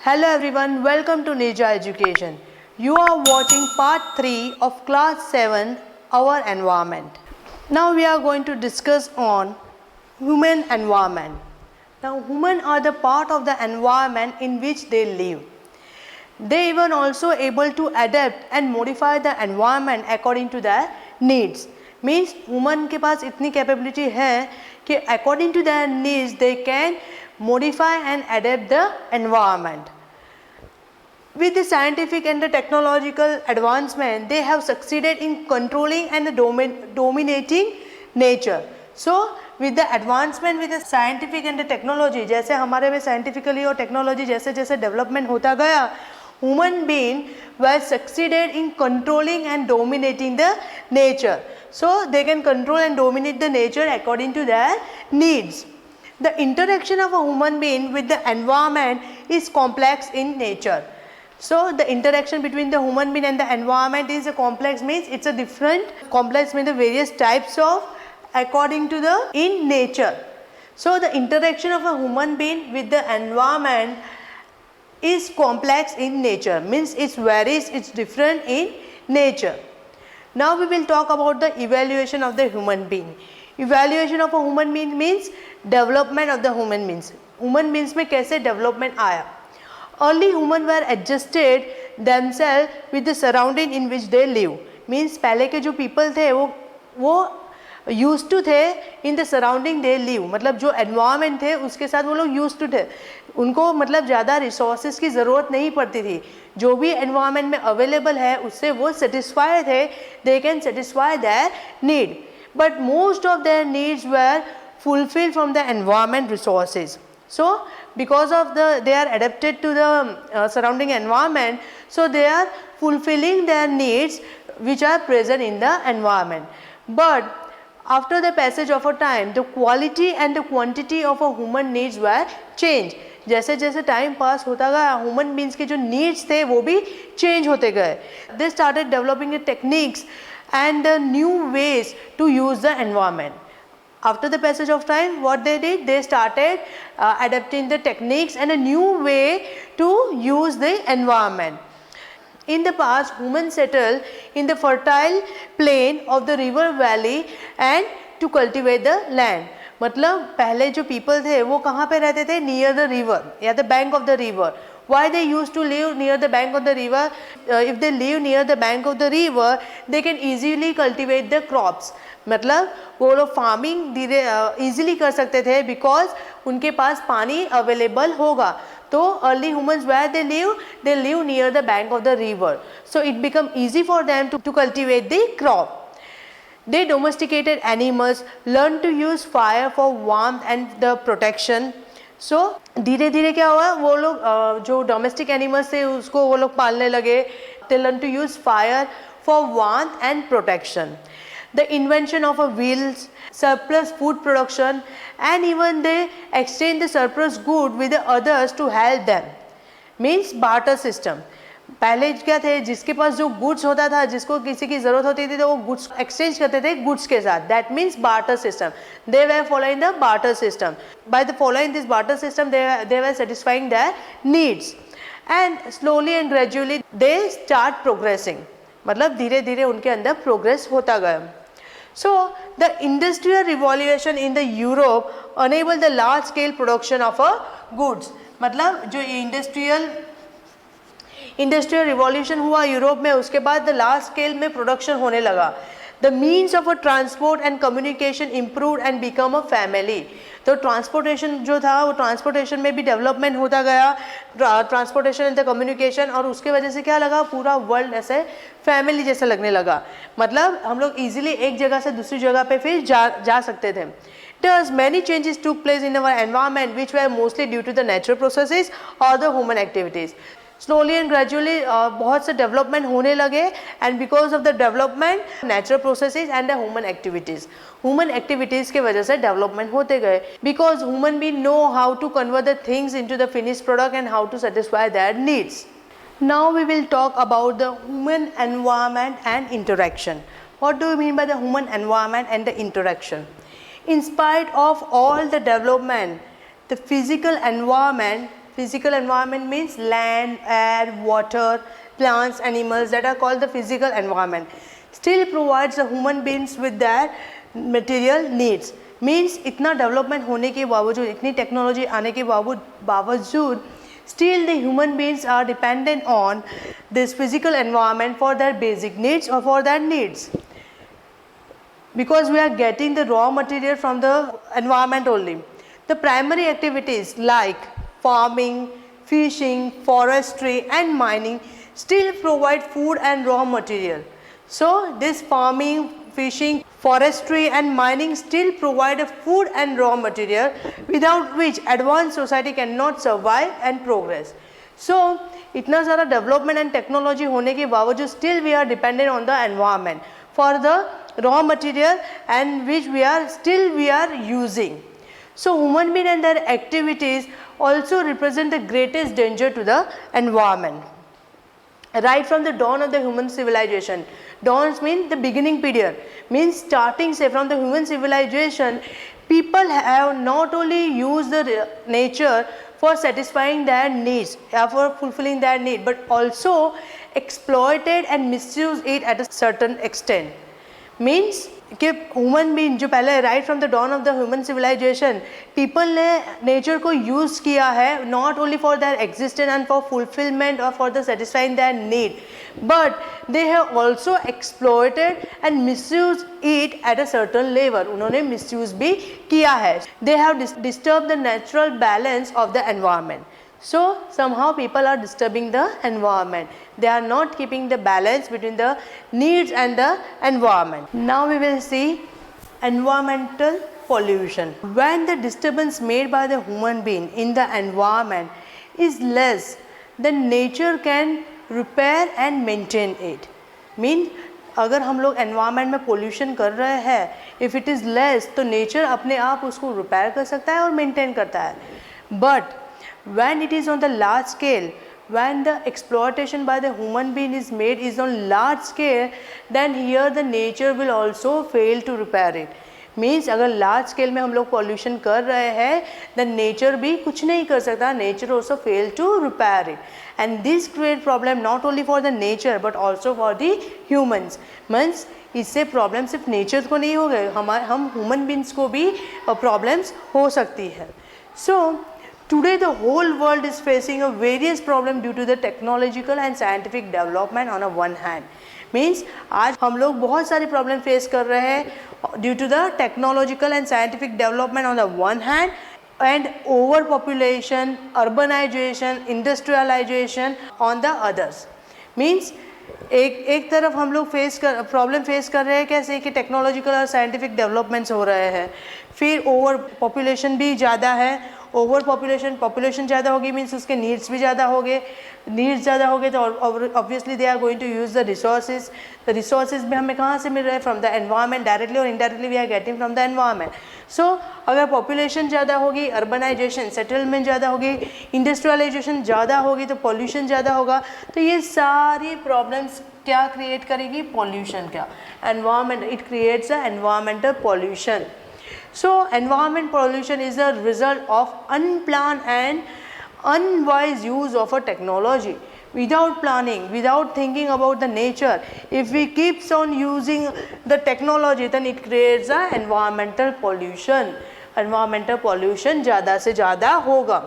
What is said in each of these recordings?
Hello everyone, welcome to Nija Education. You are watching part 3 of class 7, Our Environment. Now we are going to discuss on human environment. Now humans are the part of the environment in which they live. They even also able to adapt and modify the environment according to their needs. Means human के पास इतनी capability है कि according to their needs they can modify and adapt the environment. With the scientific and the technological advancement, they have succeeded in controlling and dominating nature. So, with the advancement with the scientific and the technology, जैसे हमारे में scientifically और technology जैसे जैसे development होता गया, human being were succeeded in controlling and dominating the nature. So, they can control and dominate the nature according to their needs. The interaction of a human being with the environment is complex in nature. So, the interaction between the human being and the environment is a complex, means it's a different complex means the various types of according to the in nature. So, the interaction of a human being with the environment is complex in nature, means it varies, it's different in nature. Now, we will talk about the evaluation of the human being. Evaluation of a human being means development of the human beings. Human beings में कैसे development आया? Early humans were adjusted themselves with the surrounding in which they live. Means पहले के जो people थे वो used to थे in the surrounding they live. मतलब जो environment थे उसके साथ वो लोग used to थे. उनको मतलब ज़्यादा resources की ज़रूरत नहीं पड़ती थी. जो भी environment में available है उससे वो satisfied थे. They can satisfy their need. But most of their needs were fulfilled from the environment resources. So, because of they are adapted to the surrounding environment, so they are fulfilling their needs which are present in the environment. But after the passage of a time, the quality and the quantity of a human needs were changed. जैसे जैसे time pass होता गया human beings के जो needs थे वो भी change होते गए. They started developing techniques and the new ways to use the environment. After the passage of time, what they did, they started adapting the techniques and a new way to use the environment. In the past, humans settled in the fertile plain of the river valley and to cultivate the land. मतलब पहले जो people थे वो कहाँ पे रहते थे? Near the river या the bank of the river. Why they used to live near the bank of the river? If they live near the bank of the river, they can easily cultivate the crops. मतलब वो लोग farming धीरे easily कर सकते थे because उनके पास पानी available होगा. तो early humans where they live near the bank of the river. So it become easy for them to cultivate the crop. They domesticated animals, learned to use fire for warmth and the protection. सो धीरे धीरे क्या हुआ वो लोग जो domestic animals थे उसको वो लोग पालने लगे. They learn to use fire for warmth and protection. The invention of a wheels, surplus food production and even they exchange the surplus good with others to help them. Means barter system. पहले क्या थे जिसके पास जो goods होता था जिसको किसी की ज़रूरत होती थी तो वो गुड्स एक्सचेंज करते थे गुड्स के साथ. That means barter system. They were following the barter system. By the following this barter system they were satisfying their needs and slowly and gradually they start progressing. मतलब धीरे धीरे उनके अंदर progress होता गया. So the industrial revolution in the Europe enable the large scale production of a goods. मतलब जो industrial revolution हुआ यूरोप में उसके बाद द लार्ज स्केल में प्रोडक्शन होने लगा. The means of a transport and communication improve and become a family. तो ट्रांसपोर्टेशन जो था वो ट्रांसपोर्टेशन में भी डेवलपमेंट होता गया. ट्रांसपोर्टेशन एंड द कम्युनिकेशन और उसके वजह से क्या लगा पूरा वर्ल्ड ऐसे फैमिली जैसा लगने लगा. मतलब हम लोग ईजिली एक जगह से दूसरी जगह पे फिर जा सकते थे. Thus, many changes took place in our environment which were mostly due to the natural processes or the human activities. Slowly and gradually बहुत से development होने लगे and because of the development, natural processes and the human activities के वजह से development होते गए. Because human beings know how to convert the things into the finished product and how to satisfy their needs. Now we will talk about the human environment and interaction. What do you mean by the human environment and the interaction? In spite of all the development, the physical environment Physical environment means land, air, water, plants, animals, that are called the physical environment. Still provides the human beings with their material needs. Means इतना development होने के बावजूद, इतनी technology आने के बावजूद, still the human beings are dependent on this physical environment for their basic needs or for their needs. Because we are getting the raw material from the environment only. The primary activities like farming, fishing, forestry and mining still provide food and raw material. So this farming, fishing, forestry and mining still provide a food and raw material without which advanced society cannot survive and progress. So इतना सारा development and technology होने के बावजूद still we are dependent on the environment for the raw material and which we are using. So human being and their activities also represent the greatest danger to the environment. Right from the dawn of the human civilization, dawns mean the beginning period, means starting say from the human civilization, people have not only used the nature for satisfying their needs, for fulfilling their need, but also exploited and misused it at a certain extent. Means कि human being जो पहले right from the dawn of the human civilization, people ने nature को use किया है not only for their existence and for fulfilment और for the satisfying their need, but they have also exploited and misuse it at a certain level. उन्होंने misuse भी किया है. They have disturb the natural balance of the environment. So somehow people are disturbing the environment. They are not keeping the balance between the needs and the environment. Now we will see environmental pollution. When the disturbance made by the human being in the environment is less, then nature can repair and maintain it. Mean अगर हम लोग environment में pollution कर रहे हैं, if it is less, तो nature अपने आप उसको repair कर सकता है और maintain करता है. But when it is on the large scale, when the exploitation by the human being is made is on large scale, then here the nature will also fail to repair it. Means अगर large scale में हम लोग pollution कर रहे हैं, then nature भी कुछ नहीं कर सकता. Nature also fail to repair it, and this create problem not only for the nature but also for the humans. Means इससे problem सिर्फ nature को नहीं हो गए, हम human beings को भी problems हो सकती है. So today the whole world is facing a various problem due to the technological and scientific development on a one hand. Means आज हम लोग बहुत सारी problem face कर रहे हैं due to the technological and scientific development on the one hand and overpopulation, urbanization, industrialization on the others. Means एक तरफ हम लोग प्रॉब्लम फेस कर रहे हैं कैसे कि टेक्नोलॉजिकल और साइंटिफिक डेवलपमेंट्स हो रहे हैं, फिर ओवर पॉपुलेशन भी ज़्यादा है. ओवर पॉपुलेशन ज़्यादा होगी मीन्स उसके नीड्स भी ज़्यादा हो गए. नीड्स ज़्यादा हो गए तो obviously they are going to use the resources. The resources भी हमें कहाँ से मिल रहे हैं? From the environment. डायरेक्टली और indirectly we are getting from the environment. So अगर पॉपुलेशन ज़्यादा होगी, अर्बनाइजेशन सेटलमेंट ज़्यादा होगी, इंडस्ट्रियलाइजेशन ज़्यादा होगी तो पॉल्यूशन ज़्यादा होगा. तो ये सारी प्रॉब्लम्स क्या क्रिएट करेगी? पॉल्यूशन. क्या? Environment. It creates a environmental pollution. So environment pollution is a result of unplanned and unwise use of a technology. Without planning, without thinking about the nature, if we keeps on using the technology, then it creates a environmental pollution. Environmental pollution ज़्यादा से ज़्यादा होगा.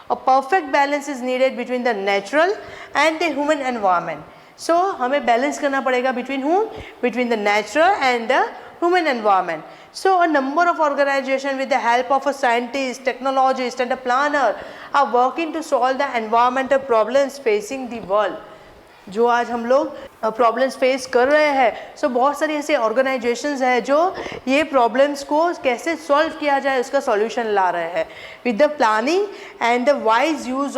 A perfect balance is needed between the natural and the human environment. So हमें balance करना पड़ेगा between whom? Between the natural and the human environment. So a number of organizations with the help of a scientist, technologist and a planner are working to solve the environmental problems facing the world. जो आज हम लोग problems face कर रहे हैं, सो बहुत सारी ऐसे ऑर्गेनाइजेशंस हैं जो ये प्रॉब्लम्स को कैसे सॉल्व किया जाए उसका सॉल्यूशन ला रहे हैं with the planning and the wise use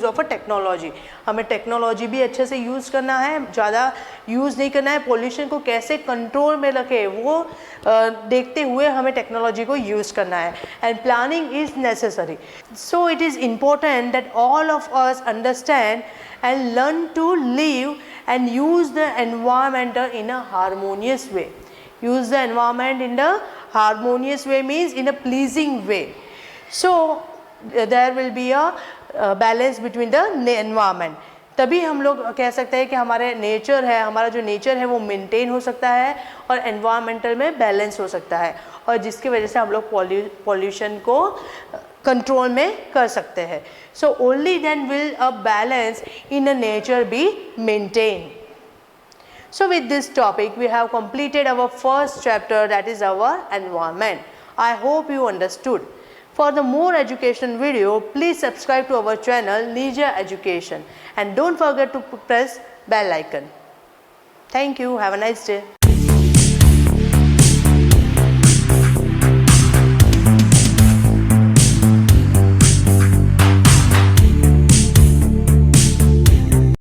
of a technology. हमें टेक्नोलॉजी भी अच्छे से यूज़ करना है, ज़्यादा यूज़ नहीं करना है. पॉल्यूशन को कैसे कंट्रोल में रखे वो देखते हुए हमें टेक्नोलॉजी को यूज़ करना है. And planning is necessary. So it is important that all of us understand and learn to live and use the environment in a harmonious way. Use the environment in the harmonious way means in a pleasing way. So there will be a balance between the environment. तभी हम लोग कह सकते हैं कि हमारे nature है, हमारा जो नेचर है वो मेंटेन हो सकता है और एनवायरमेंटल में बैलेंस हो सकता है, और जिसकी वजह से हम लोग पॉल्यूशन को कंट्रोल में कर सकते हैं. So only then will a balance in a nature be maintain. So with this topic we have completed our first chapter, that is our environment. I hope you understood. For the more education video, please subscribe to our channel Nija Education and don't forget to press bell icon. Thank you. Have a nice day.